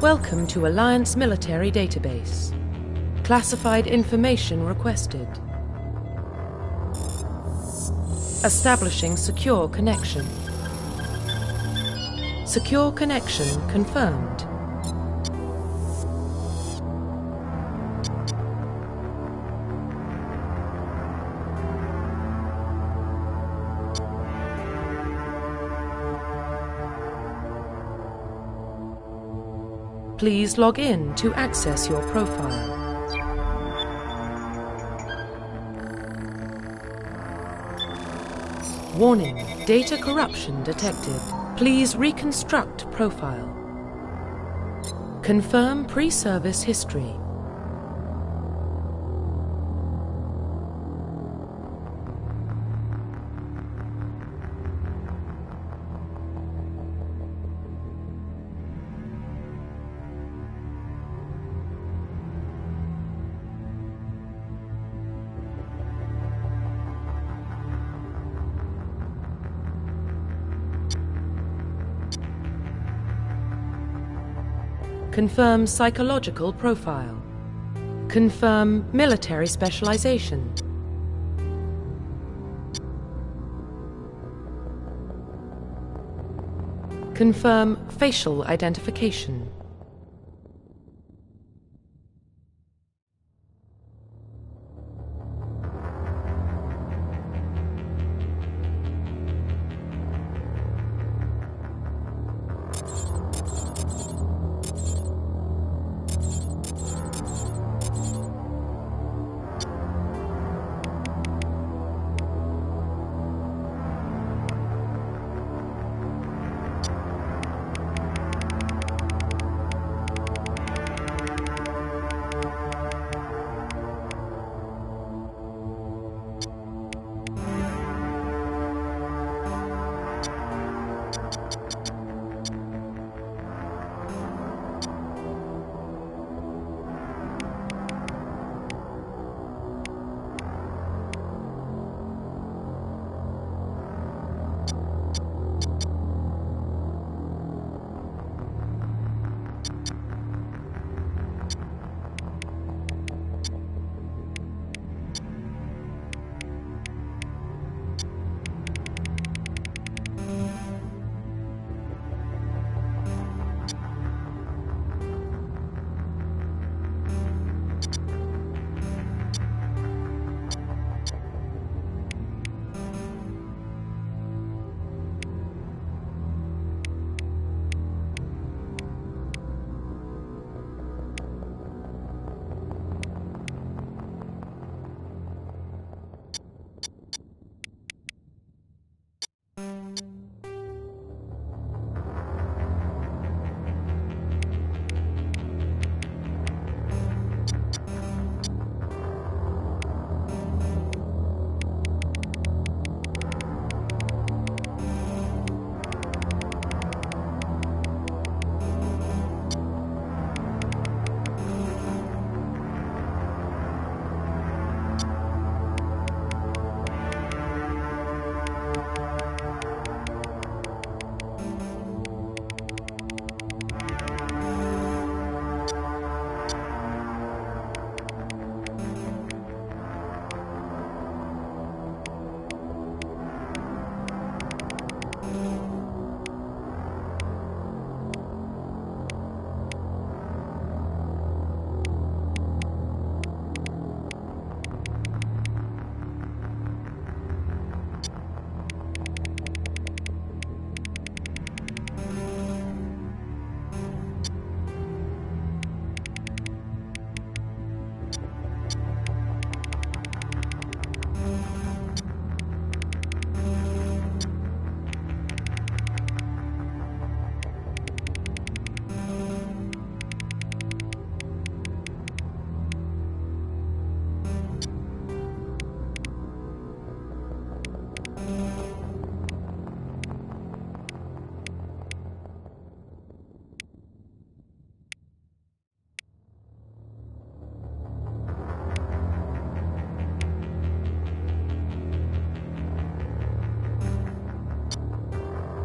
Welcome to Alliance Military Database. Classified information requested. Establishing secure connection. Secure connection confirmed. Please log in to access your profile. Warning, data corruption detected. Please reconstruct profile. Confirm pre-service history. Confirm psychological profile. Confirm military specialization. Confirm facial identification.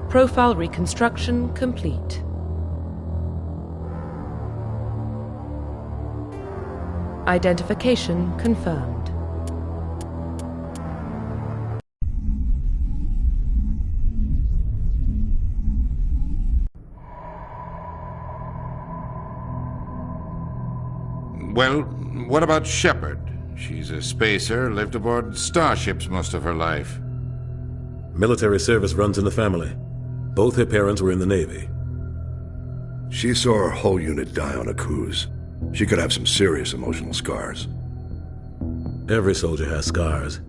Profile reconstruction complete. Identification confirmed. Well, what about Shepard? She's a spacer, lived aboard starships most of her life. Military service runs in the family. Both her parents were in the Navy. She saw her whole unit die on a cruise. She could have some serious emotional scars. Every soldier has scars.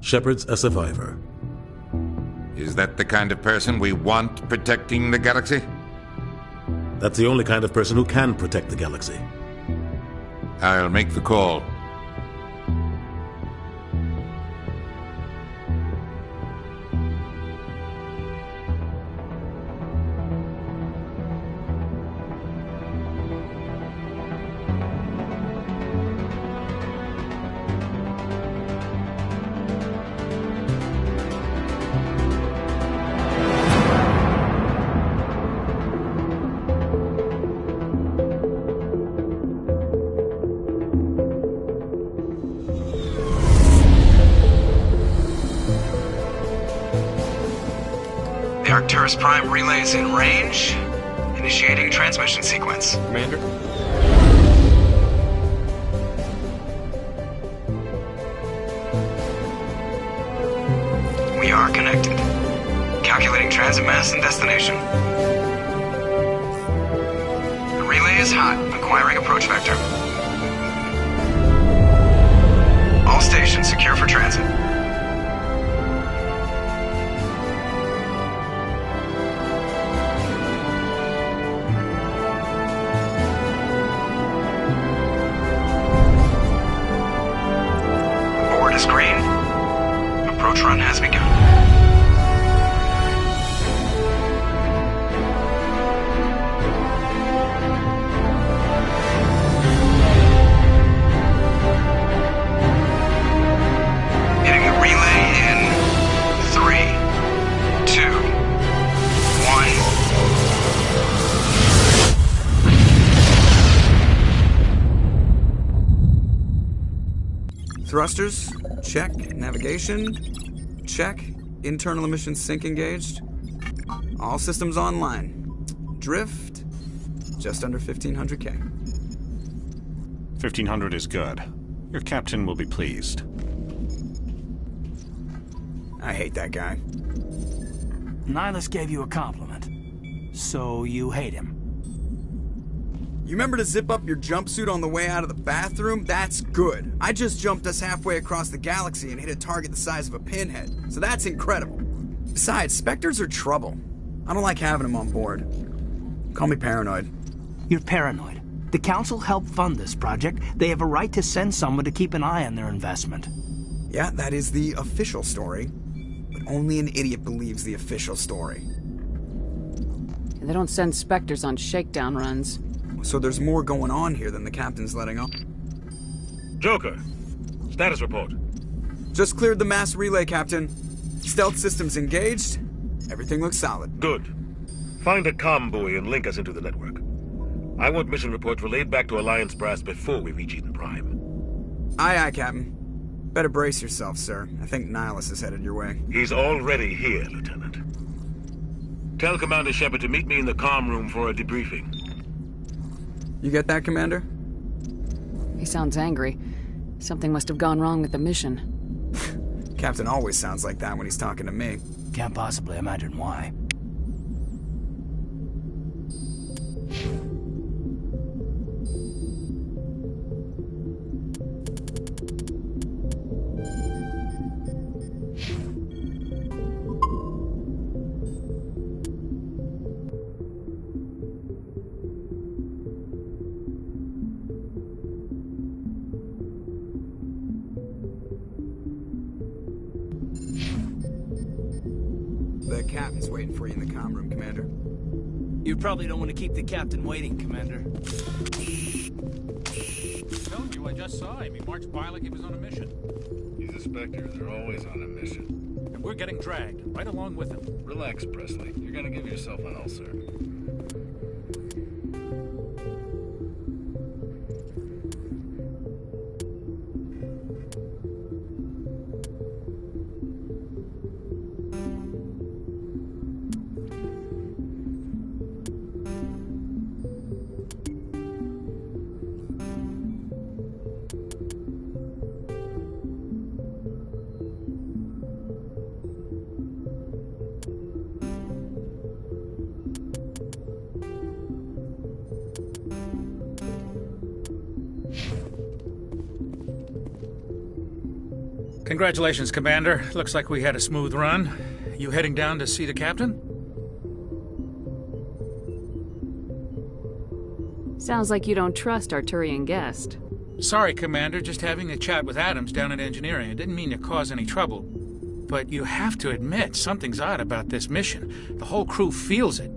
Shepard's a survivor. Is that the kind of person we want protecting the galaxy? That's the only kind of person who can protect the galaxy. I'll make the call. The Arcturus Prime relay is in range. Initiating transmission sequence. Commander? We are connected. Calculating transit mass and destination. The relay is hot. Acquiring approach vector. All stations secure for transit. Is green. Approach run has begun. Hitting the relay in 3, 2, 1. Thrusters. Check. Navigation. Check. Internal emissions sync engaged. All systems online. Drift. Just under 1,500K. 1,500 is good. Your captain will be pleased. I hate that guy. Nihilus gave you a compliment. So you hate him. You remember to zip up your jumpsuit on the way out of the bathroom? That's good. I just jumped us halfway across the galaxy and hit a target the size of a pinhead. So that's incredible. Besides, Spectres are trouble. I don't like having them on board. Call me paranoid. You're paranoid. The Council helped fund this project. They have a right to send someone to keep an eye on their investment. Yeah, that is the official story. But only an idiot believes the official story. They don't send Spectres on shakedown runs. So there's more going on here than the captain's letting on. Joker, status report. Just cleared the mass relay, Captain. Stealth systems engaged. Everything looks solid. Good. Find a comm buoy and link us into the network. I want mission reports relayed back to Alliance brass before we reach Eden Prime. Aye, aye, Captain. Better brace yourself, sir. I think Nihilus is headed your way. He's already here, Lieutenant. Tell Commander Shepard to meet me in the comm room for a debriefing. You get that, Commander? He sounds angry. Something must have gone wrong with the mission. Captain always sounds like that when he's talking to me. Can't possibly imagine why. The captain's waiting for you in the comm room, Commander. You probably don't want to keep the captain waiting, Commander. Telling you, I just saw him. He marched by like he was on a mission. He's a Spectre. They're always on a mission. And we're getting dragged, right along with him. Relax, Presley. You're gonna give yourself an ulcer. Congratulations, Commander. Looks like we had a smooth run. You heading down to see the captain? Sounds like you don't trust our Turian guest. Sorry, Commander. Just having a chat with Adams down at engineering. I didn't mean to cause any trouble. But you have to admit, something's odd about this mission. The whole crew feels it.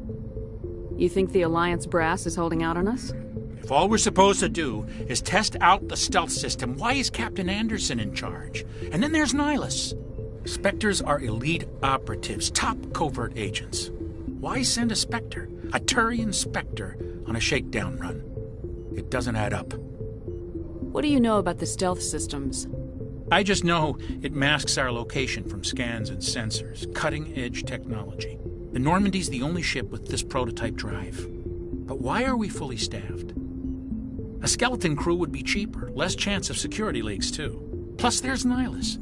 You think the Alliance brass is holding out on us? If all we're supposed to do is test out the stealth system, why is Captain Anderson in charge? And then there's Nihilus. Spectres are elite operatives, top covert agents. Why send a Spectre, a Turian Spectre, on a shakedown run? It doesn't add up. What do you know about the stealth systems? I just know it masks our location from scans and sensors. Cutting-edge technology. The Normandy's the only ship with this prototype drive. But why are we fully staffed? A skeleton crew would be cheaper, less chance of security leaks, too. Plus, there's Nihilus.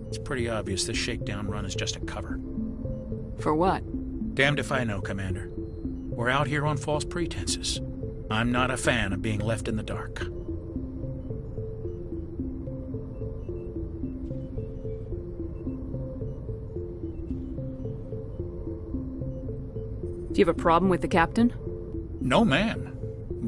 It's pretty obvious this shakedown run is just a cover. For what? Damned if I know, Commander. We're out here on false pretenses. I'm not a fan of being left in the dark. Do you have a problem with the captain? No, ma'am.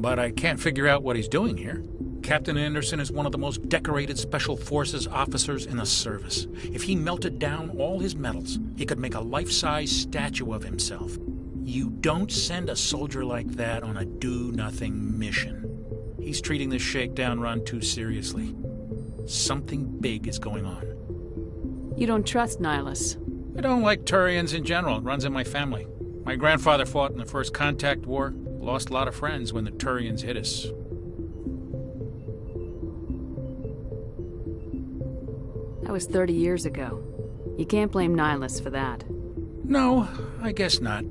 But I can't figure out what he's doing here. Captain Anderson is one of the most decorated Special Forces officers in the service. If he melted down all his medals, he could make a life-size statue of himself. You don't send a soldier like that on a do-nothing mission. He's treating this shakedown run too seriously. Something big is going on. You don't trust Nihilus? I don't like Turians in general. It runs in my family. My grandfather fought in the First Contact War. Lost a lot of friends when the Turians hit us. That was 30 years ago. You can't blame Nihilus for that. No, I guess not.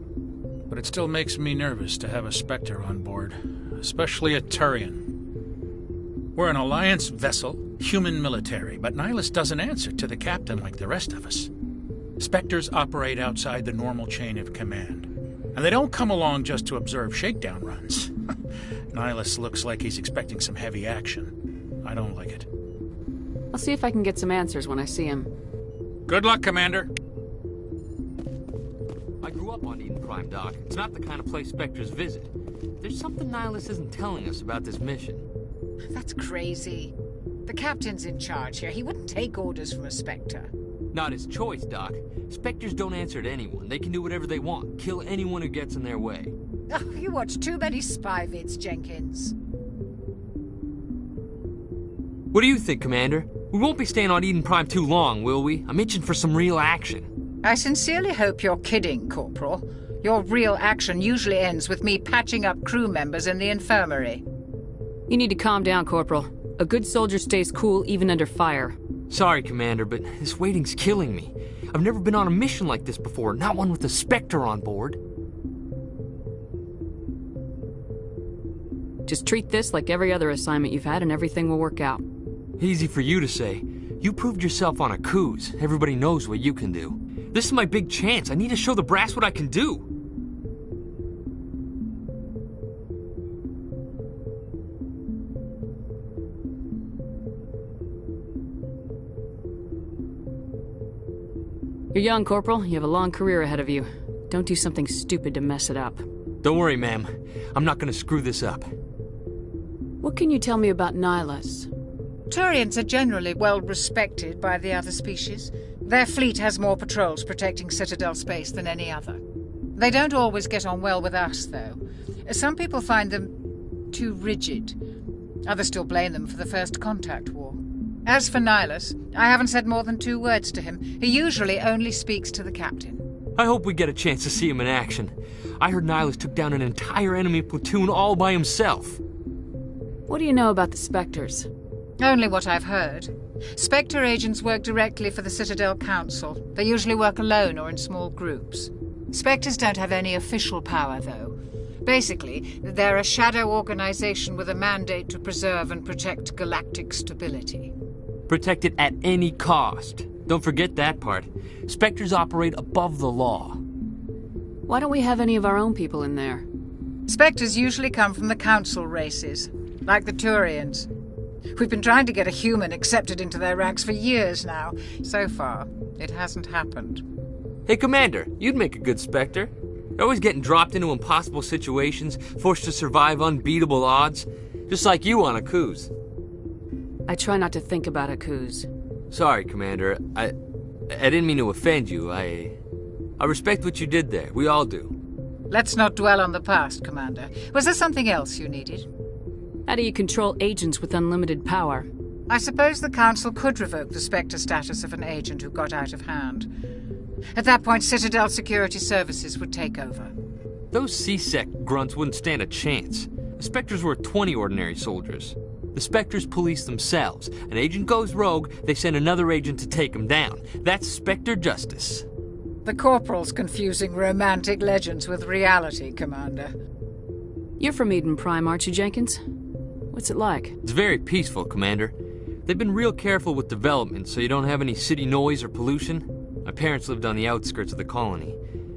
But it still makes me nervous to have a Spectre on board, especially a Turian. We're an Alliance vessel, human military, but Nihilus doesn't answer to the captain like the rest of us. Spectres operate outside the normal chain of command. And they don't come along just to observe shakedown runs. Nihilus looks like he's expecting some heavy action. I don't like it. I'll see if I can get some answers when I see him. Good luck, Commander. I grew up on Eden Prime, Doc. It's not the kind of place Spectres visit. There's something Nihilus isn't telling us about this mission. That's crazy. The captain's in charge here. He wouldn't take orders from a Spectre. Not his choice, Doc. Spectres don't answer to anyone. They can do whatever they want. Kill anyone who gets in their way. Oh, you watch too many spy vids, Jenkins. What do you think, Commander? We won't be staying on Eden Prime too long, will we? I'm itching for some real action. I sincerely hope you're kidding, Corporal. Your real action usually ends with me patching up crew members in the infirmary. You need to calm down, Corporal. A good soldier stays cool even under fire. Sorry, Commander, but this waiting's killing me. I've never been on a mission like this before, not one with a Spectre on board. Just treat this like every other assignment you've had and everything will work out. Easy for you to say. You proved yourself on a cruise. Everybody knows what you can do. This is my big chance. I need to show the brass what I can do. You're young, Corporal. You have a long career ahead of you. Don't do something stupid to mess it up. Don't worry, ma'am. I'm not gonna screw this up. What can you tell me about Nihilus? Turians are generally well respected by the other species. Their fleet has more patrols protecting Citadel space than any other. They don't always get on well with us, though. Some people find them too rigid. Others still blame them for the First Contact War. As for Nihilus, I haven't said more than 2 words to him. He usually only speaks to the captain. I hope we get a chance to see him in action. I heard Nihilus took down an entire enemy platoon all by himself. What do you know about the Spectres? Only what I've heard. Spectre agents work directly for the Citadel Council. They usually work alone or in small groups. Spectres don't have any official power, though. Basically, they're a shadow organization with a mandate to preserve and protect galactic stability. Protect it at any cost. Don't forget that part. Spectres operate above the law. Why don't we have any of our own people in there? Spectres usually come from the Council races, like the Turians. We've been trying to get a human accepted into their ranks for years now. So far, it hasn't happened. Hey, Commander, you'd make a good Spectre. You're always getting dropped into impossible situations, forced to survive unbeatable odds. Just like you on Aku's. I try not to think about Aku's. Sorry, Commander. I didn't mean to offend you. I respect what you did there. We all do. Let's not dwell on the past, Commander. Was there something else you needed? How do you control agents with unlimited power? I suppose the Council could revoke the Spectre status of an agent who got out of hand. At that point, Citadel Security Services would take over. Those C-Sec grunts wouldn't stand a chance. The Spectres were 20 ordinary soldiers. The Spectres police themselves. An agent goes rogue, they send another agent to take him down. That's Spectre justice. The Corporal's confusing romantic legends with reality, Commander. You're from Eden Prime, aren't you, Jenkins? What's it like? It's very peaceful, Commander. They've been real careful with development so you don't have any city noise or pollution. My parents lived on the outskirts of the colony.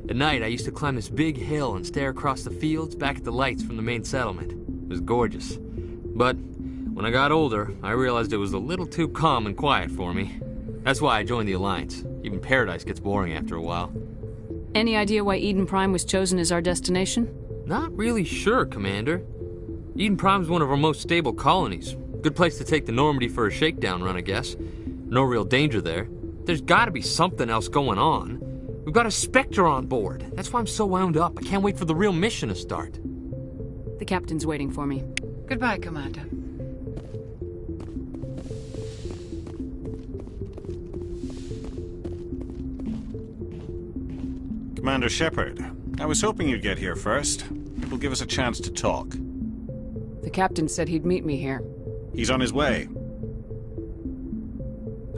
At night, I used to climb this big hill and stare across the fields back at the lights from the main settlement. It was gorgeous. But when I got older, I realized it was a little too calm and quiet for me. That's why I joined the Alliance. Even Paradise gets boring after a while. Any idea why Eden Prime was chosen as our destination? Not really sure, Commander. Eden Prime's one of our most stable colonies. Good place to take the Normandy for a shakedown run, I guess. No real danger there. There's gotta be something else going on. We've got a Spectre on board. That's why I'm so wound up. I can't wait for the real mission to start. The captain's waiting for me. Goodbye, Commander. Commander Shepard, I was hoping you'd get here first. It will give us a chance to talk. The captain said he'd meet me here. He's on his way.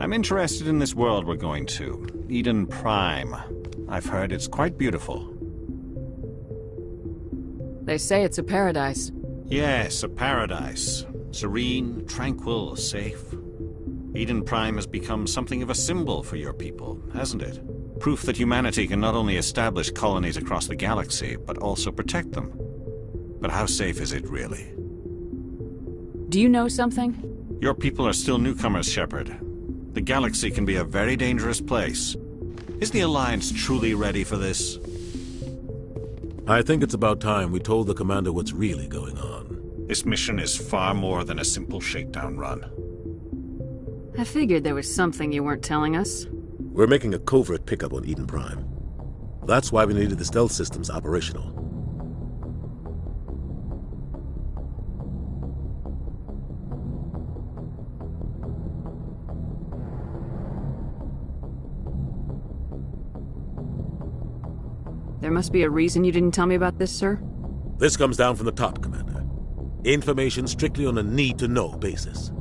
I'm interested in this world we're going to, Eden Prime. I've heard it's quite beautiful. They say it's a paradise. Yes, a paradise. Serene, tranquil, safe. Eden Prime has become something of a symbol for your people, hasn't it? Proof that humanity can not only establish colonies across the galaxy, but also protect them. But how safe is it, really? Do you know something? Your people are still newcomers, Shepard. The galaxy can be a very dangerous place. Is the Alliance truly ready for this? I think it's about time we told the Commander what's really going on. This mission is far more than a simple shakedown run. I figured there was something you weren't telling us. We're making a covert pickup on Eden Prime. That's why we needed the stealth systems operational. There must be a reason you didn't tell me about this, sir? This comes down from the top, Commander. Information strictly on a need-to-know basis.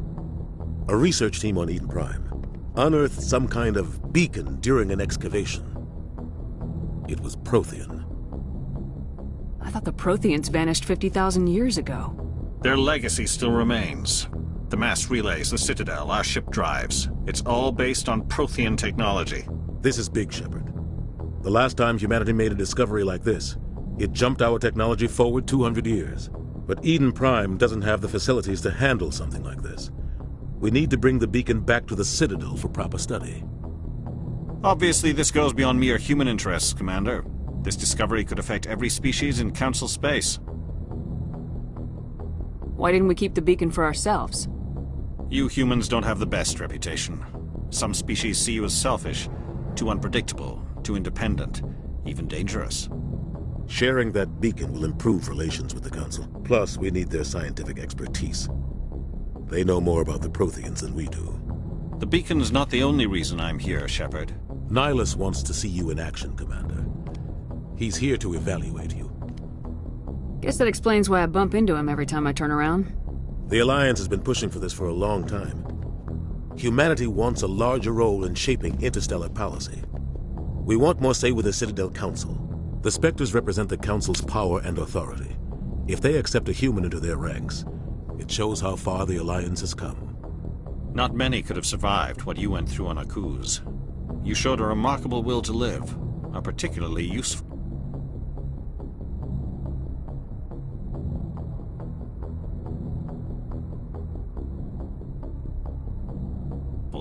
A research team on Eden Prime unearthed some kind of beacon during an excavation. It was Prothean. I thought the Protheans vanished 50,000 years ago. Their legacy still remains. The mass relays, the Citadel, our ship drives. It's all based on Prothean technology. This is big, Shepard. The last time humanity made a discovery like this, it jumped our technology forward 200 years. But Eden Prime doesn't have the facilities to handle something like this. We need to bring the beacon back to the Citadel for proper study. Obviously, this goes beyond mere human interests, Commander. This discovery could affect every species in Council space. Why didn't we keep the beacon for ourselves? You humans don't have the best reputation. Some species see you as selfish, too unpredictable, too independent, even dangerous. Sharing that beacon will improve relations with the Council. Plus, we need their scientific expertise. They know more about the Protheans than we do. The beacon's not the only reason I'm here, Shepard. Nihilus wants to see you in action, Commander. He's here to evaluate you. Guess that explains why I bump into him every time I turn around. The Alliance has been pushing for this for a long time. Humanity wants a larger role in shaping interstellar policy. We want more say with the Citadel Council. The Spectres represent the Council's power and authority. If they accept a human into their ranks, it shows how far the Alliance has come. Not many could have survived what you went through on Aku's. You showed a remarkable will to live, a particularly useful.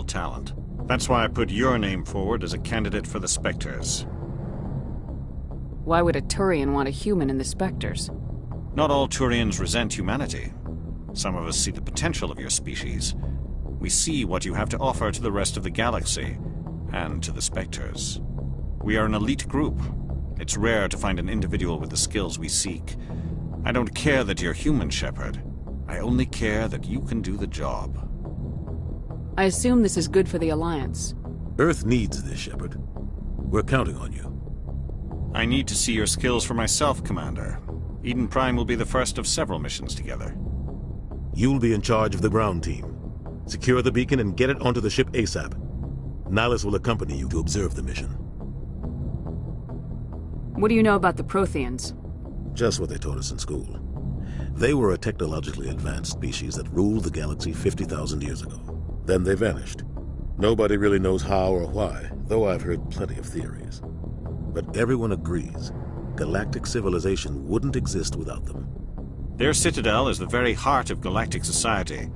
unusual talent. That's why I put your name forward as a candidate for the Spectres. Why would a Turian want a human in the Spectres? Not all Turians resent humanity. Some of us see the potential of your species. We see what you have to offer to the rest of the galaxy, and to the Spectres. We are an elite group. It's rare to find an individual with the skills we seek. I don't care that you're human, Shepard. I only care that you can do the job. I assume this is good for the Alliance. Earth needs this, Shepard. We're counting on you. I need to see your skills for myself, Commander. Eden Prime will be the first of several missions together. You'll be in charge of the ground team. Secure the beacon and get it onto the ship ASAP. Nihilus will accompany you to observe the mission. What do you know about the Protheans? Just what they taught us in school. They were a technologically advanced species that ruled the galaxy 50,000 years ago. Then they vanished. Nobody really knows how or why, though I've heard plenty of theories. But everyone agrees, galactic civilization wouldn't exist without them. Their citadel is the very heart of galactic society,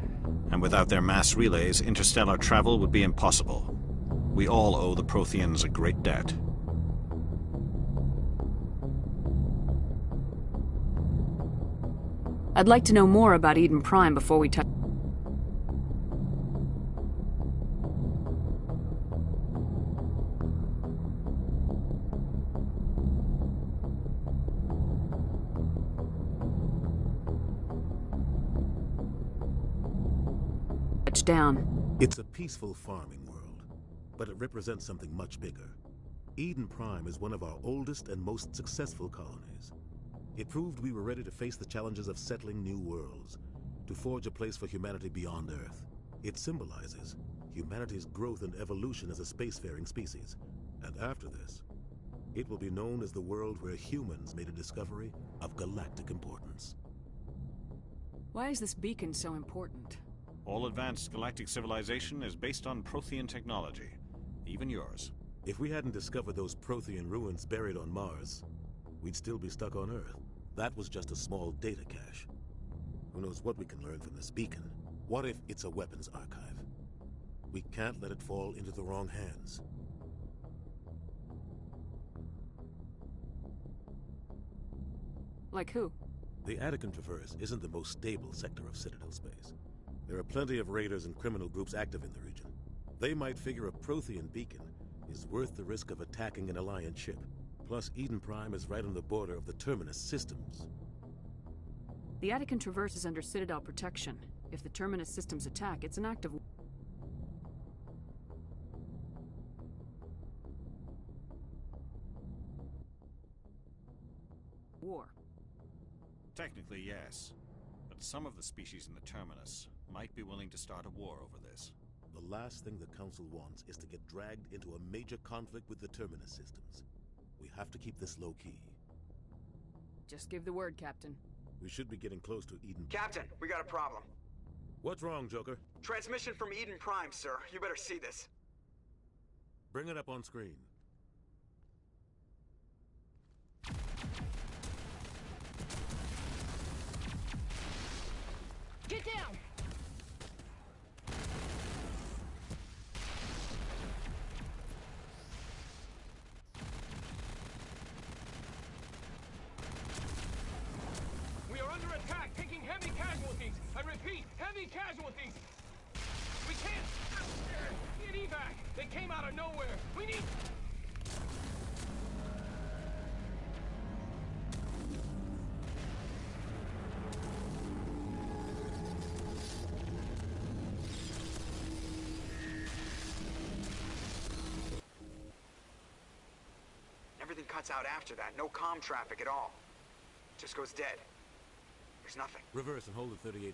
and without their mass relays, interstellar travel would be impossible. We all owe the Protheans a great debt. I'd like to know more about Eden Prime before we touch... down. It's a peaceful farming world, but it represents something much bigger. Eden Prime is one of our oldest and most successful colonies. It proved we were ready to face the challenges of settling new worlds, to forge a place for humanity beyond Earth. It symbolizes humanity's growth and evolution as a spacefaring species. And after this, it will be known as the world where humans made a discovery of galactic importance. Why is this beacon so important? All advanced galactic civilization is based on Prothean technology, even yours. If we hadn't discovered those Prothean ruins buried on Mars, we'd still be stuck on Earth. That was just a small data cache. Who knows what we can learn from this beacon? What if it's a weapons archive? We can't let it fall into the wrong hands. Like who? The Attican Traverse isn't the most stable sector of Citadel space. There are plenty of raiders and criminal groups active in the region. They might figure a Prothean beacon is worth the risk of attacking an Alliance ship. Plus, Eden Prime is right on the border of the Terminus systems. The Attican Traverse is under Citadel protection. If the Terminus systems attack, it's an act of war. Technically, yes. But some of the species in the Terminus might be willing to start a war over this. The last thing the Council wants is to get dragged into a major conflict with the Terminus systems. We have to keep this low-key. Just give the word, Captain. We should be getting close to Eden. Captain, we got a problem. What's wrong, Joker? Transmission from Eden Prime, sir. You better see this. Bring it up on screen. Get down! We are under attack, taking heavy casualties. I repeat, heavy casualties. We can't get evac. They came out of nowhere. We need... Everything cuts out after that. No comm traffic at all. Just goes dead. There's nothing. Reverse and hold at 38.5.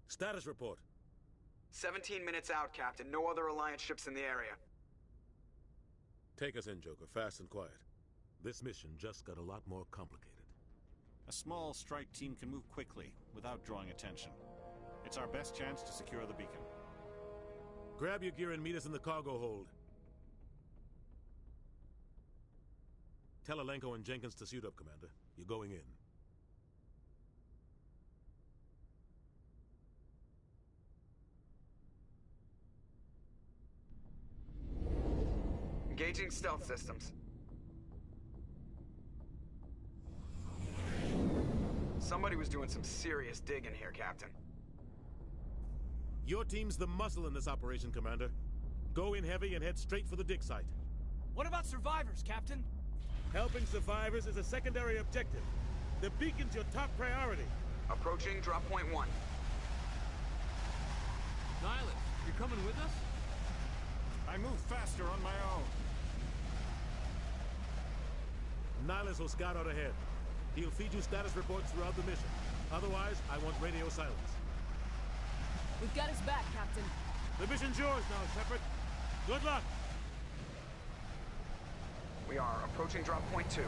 Status report. 17 minutes out, Captain. No other Alliance ships in the area. Take us in, Joker. Fast and quiet. This mission just got a lot more complicated. A small strike team can move quickly, without drawing attention. It's our best chance to secure the beacon. Grab your gear and meet us in the cargo hold. Tell Alenko and Jenkins to suit up, Commander. You're going in. Engaging stealth systems. Somebody was doing some serious digging here, Captain. Your team's the muscle in this operation, Commander. Go in heavy and head straight for the dig site. What about survivors, Captain? Helping survivors is a secondary objective. The beacon's your top priority. Approaching drop point 1. Nihilus, you're coming with us? I move faster on my own. Nihilus will scout out ahead. He'll feed you status reports throughout the mission. Otherwise, I want radio silence. We've got his back, Captain. The mission's yours now, Shepard. Good luck! We are approaching drop point 2.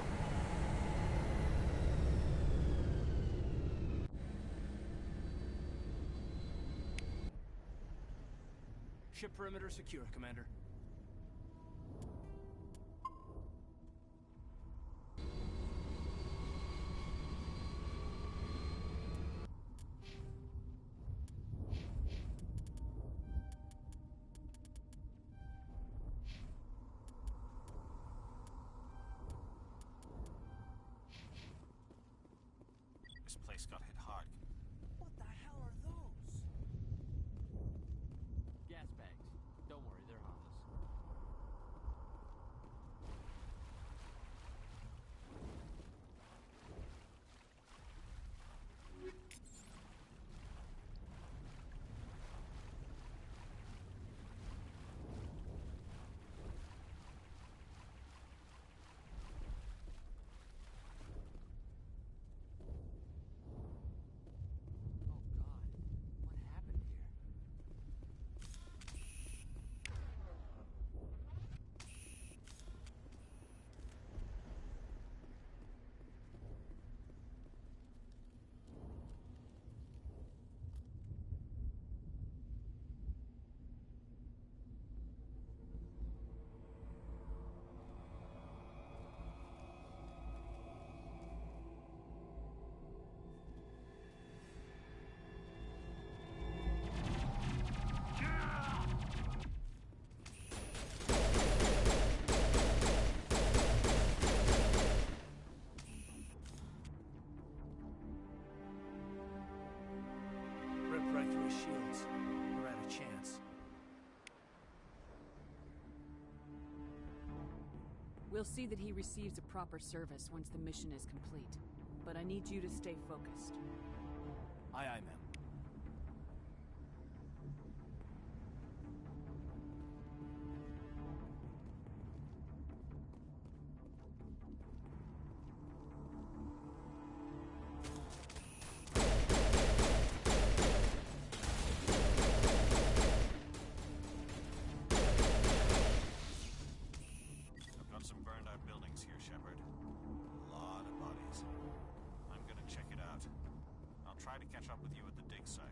Ship perimeter secure, Commander. This place got hit hard. What the hell are those? Gas bags. Don't worry, they're harmless. Oh God, what happened here? Ripped right through his shields. We're at a chance. We'll see that he receives a proper service once the mission is complete. But I need you to stay focused. Aye, aye, ma'am. I've got some burned out buildings here, Shepard. A lot of bodies. I'm gonna check it out. I'll try to catch up with you at the dig site.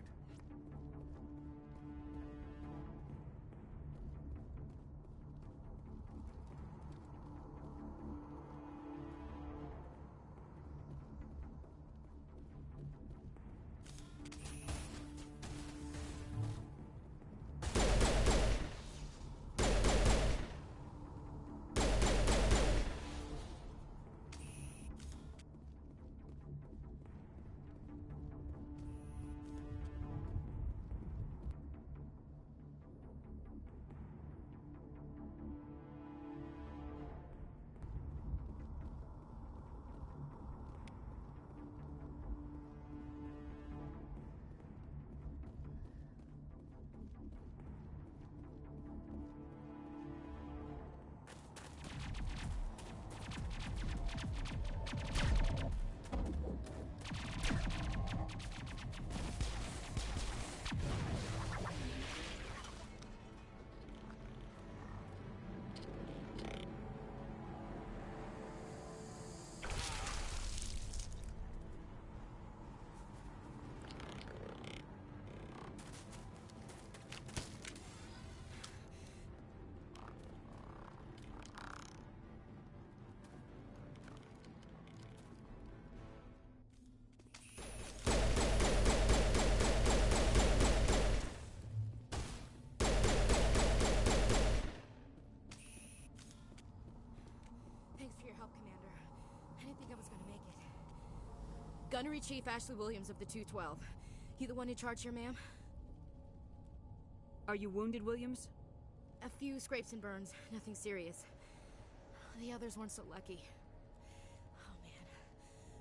Gunnery Chief Ashley Williams of the 212. You the one in charge here, ma'am? Are you wounded, Williams? A few scrapes and burns, nothing serious. The others weren't so lucky. Oh man.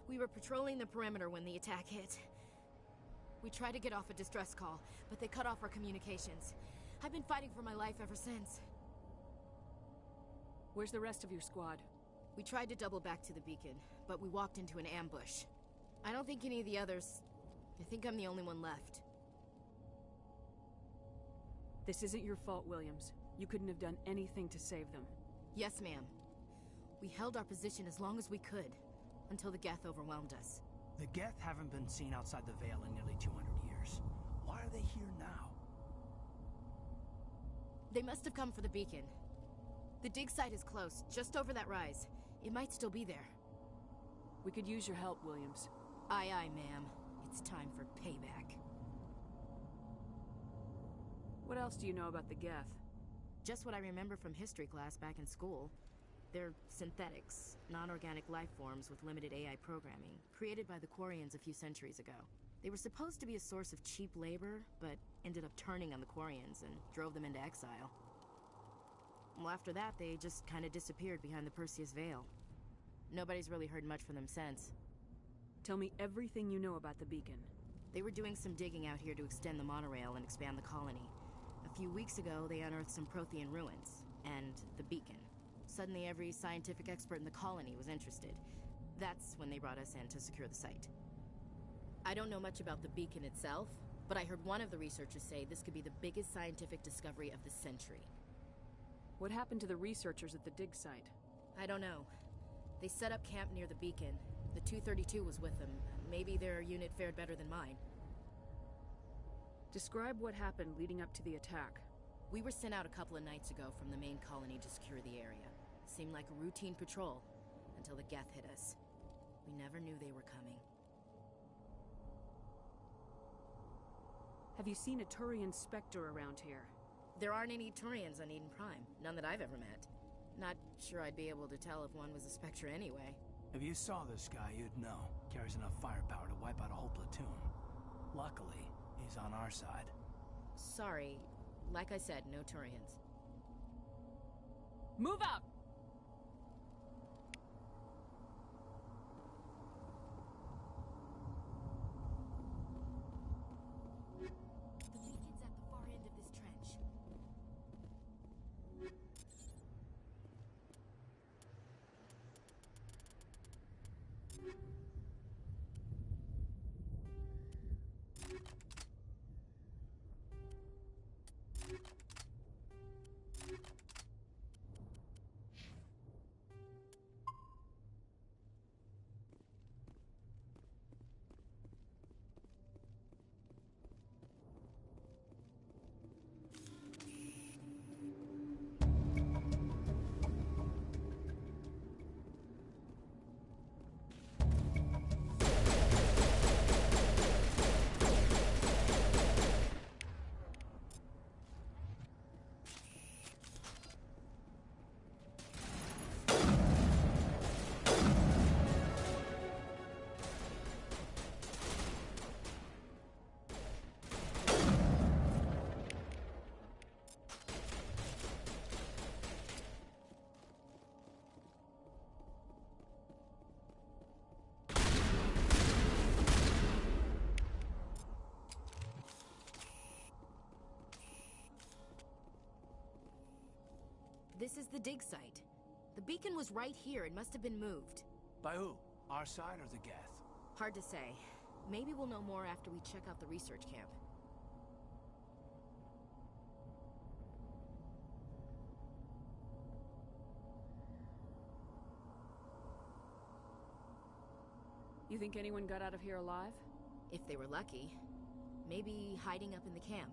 We were patrolling the perimeter when the attack hit. We tried to get off a distress call, but they cut off our communications. I've been fighting for my life ever since. Where's the rest of your squad? We tried to double back to the beacon, but we walked into an ambush. I don't think any of the others... I think I'm the only one left. This isn't your fault, Williams. You couldn't have done anything to save them. Yes, ma'am. We held our position as long as we could, until the Geth overwhelmed us. The Geth haven't been seen outside the Veil in nearly 200 years. Why are they here now? They must have come for the beacon. The dig site is close, just over that rise. It might still be there. We could use your help, Williams. Aye, aye, ma'am. It's time for payback. What else do you know about the Geth? Just what I remember from history class back in school. They're synthetics, non-organic life forms with limited AI programming, created by the Quarians a few centuries ago. They were supposed to be a source of cheap labor, but ended up turning on the Quarians and drove them into exile. Well, after that, they just kind of disappeared behind the Perseus Veil. Nobody's really heard much from them since. Tell me everything you know about the beacon. They were doing some digging out here to extend the monorail and expand the colony. A few weeks ago, they unearthed some Prothean ruins, and the beacon. Suddenly, every scientific expert in the colony was interested. That's when they brought us in to secure the site. I don't know much about the beacon itself, but I heard one of the researchers say this could be the biggest scientific discovery of the century. What happened to the researchers at the dig site? I don't know. They set up camp near the beacon. The 232 was with them. Maybe their unit fared better than mine. Describe what happened leading up to the attack. We were sent out a couple of nights ago from the main colony to secure the area. Seemed like a routine patrol, until the Geth hit us. We never knew they were coming. Have you seen a Turian Spectre around here? There aren't any Turians on Eden Prime. None that I've ever met. Not sure I'd be able to tell if one was a Spectre anyway. If you saw this guy, you'd know. Carries enough firepower to wipe out a whole platoon. Luckily, he's on our side. Sorry. Like I said, no Turians. Move out! The beacon's at the far end of this trench. This is the dig site. The beacon was right here. It must have been moved. By who? Our side or the Geth? Hard to say. Maybe we'll know more after we check out the research camp. You think anyone got out of here alive? If they were lucky. Maybe hiding up in the camp.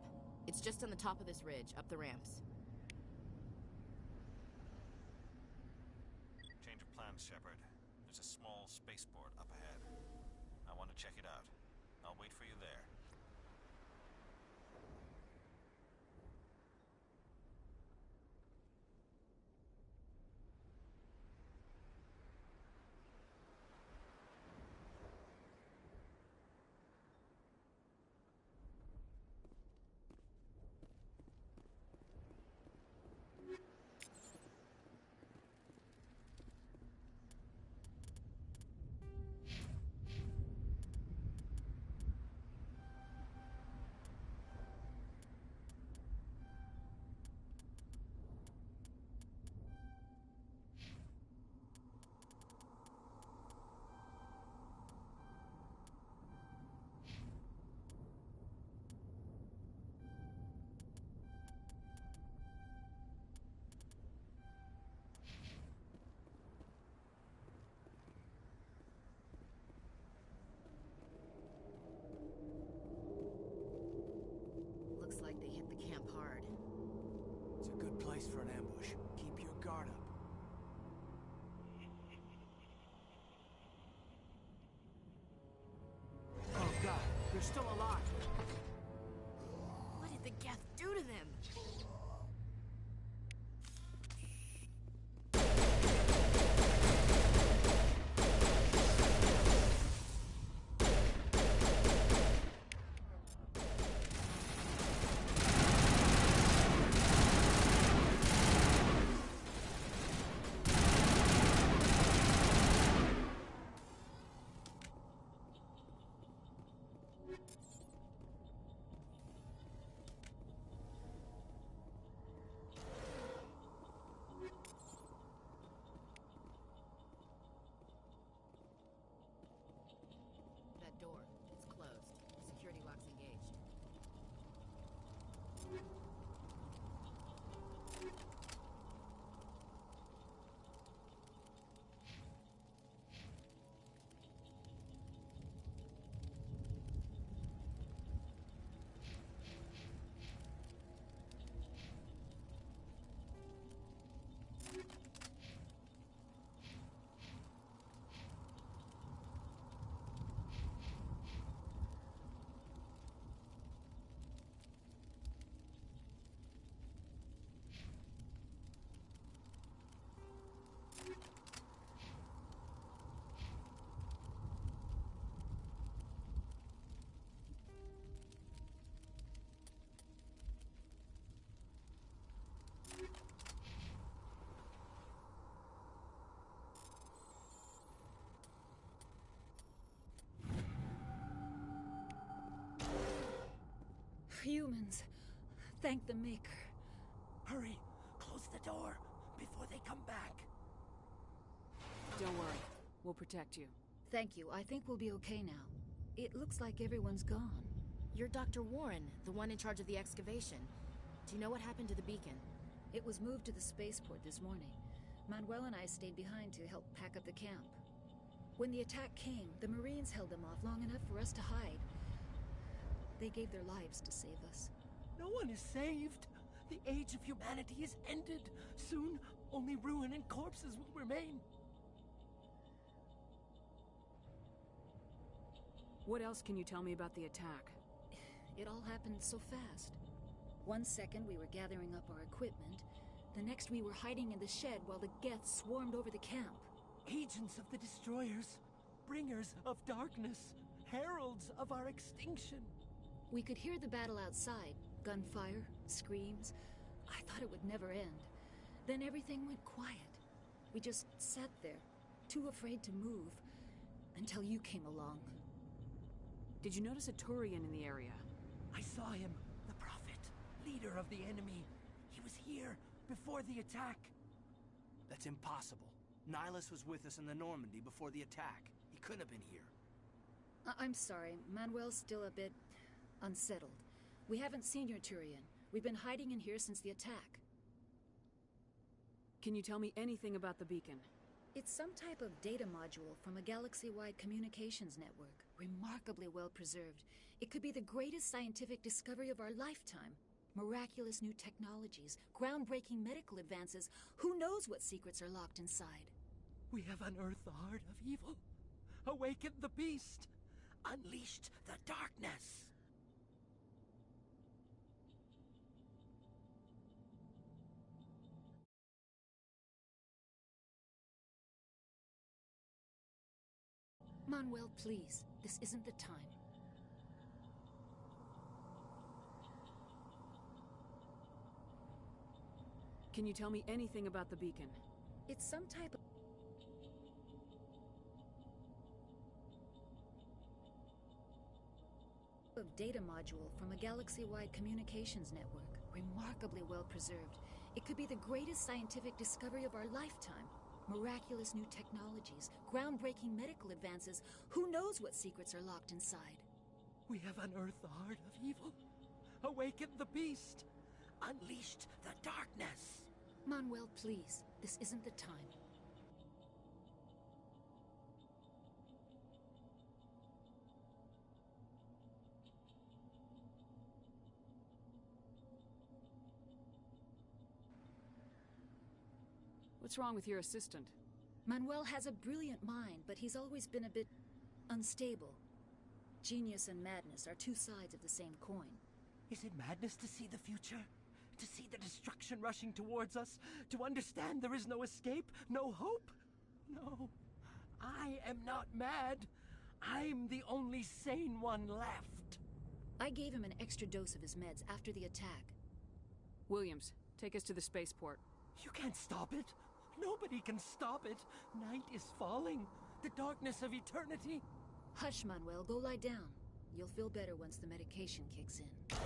It's just on the top of this ridge, up the ramps. Change of plans, Shepard. There's a small spaceport up ahead. I want to check it out. I'll wait for you there. Braced for an ambush. Keep your guard up. Oh god, they're still alive. What did the Geth do to them? That door, it's closed. Security lock's engaged. Humans. Thank the Maker. Hurry! Close the door before they come back. Don't worry. We'll protect you. Thank you. I think we'll be okay now. It looks like everyone's gone. You're Dr. Warren, the one in charge of the excavation. Do you know what happened to the beacon? It was moved to the spaceport this morning. Manuel and I stayed behind to help pack up the camp. When the attack came, the Marines held them off long enough for us to hide. They gave their lives to save us. No one is saved. The age of humanity is ended. Soon, only ruin and corpses will remain. What else can you tell me about the attack? It all happened so fast. 1 second we were gathering up our equipment. The next we were hiding in the shed while the Geth swarmed over the camp. Agents of the destroyers. Bringers of darkness. Heralds of our extinction. We could hear the battle outside. Gunfire, screams. I thought it would never end. Then everything went quiet. We just sat there, too afraid to move, until you came along. Did you notice a Turian in the area? I saw him, the Prophet, leader of the enemy. He was here before the attack. That's impossible. Nihilus was with us in the Normandy before the attack. He couldn't have been here. I'm sorry. Manuel's still a bit unsettled. We haven't seen your Turian. We've been hiding in here since the attack. Can you tell me anything about the beacon? It's some type of data module from a galaxy-wide communications network. Remarkably well preserved. It could be the greatest scientific discovery of our lifetime. Miraculous new technologies, groundbreaking medical advances. Who knows what secrets are locked inside? We have unearthed the heart of evil. Awakened the beast. Unleashed the darkness. Manuel, please. This isn't the time. Can you tell me anything about the beacon? It's some type of data module from a galaxy-wide communications network. Remarkably well preserved. It could be the greatest scientific discovery of our lifetime. Miraculous new technologies, groundbreaking medical advances. Who knows what secrets are locked inside? We have unearthed the heart of evil. Awakened the beast. Unleashed the darkness. Manuel, please. This isn't the time. What's wrong with your assistant? Manuel has a brilliant mind, but he's always been a bit unstable. Genius and madness are two sides of the same coin. Is it madness to see the future? To see the destruction rushing towards us? To understand there is no escape? No hope? No. I am not mad. I'm the only sane one left. I gave him an extra dose of his meds after the attack. Williams, take us to the spaceport. You can't stop it. Nobody can stop it. Night is falling. The darkness of eternity. Hush, Manuel. Go lie down. You'll feel better once the medication kicks in.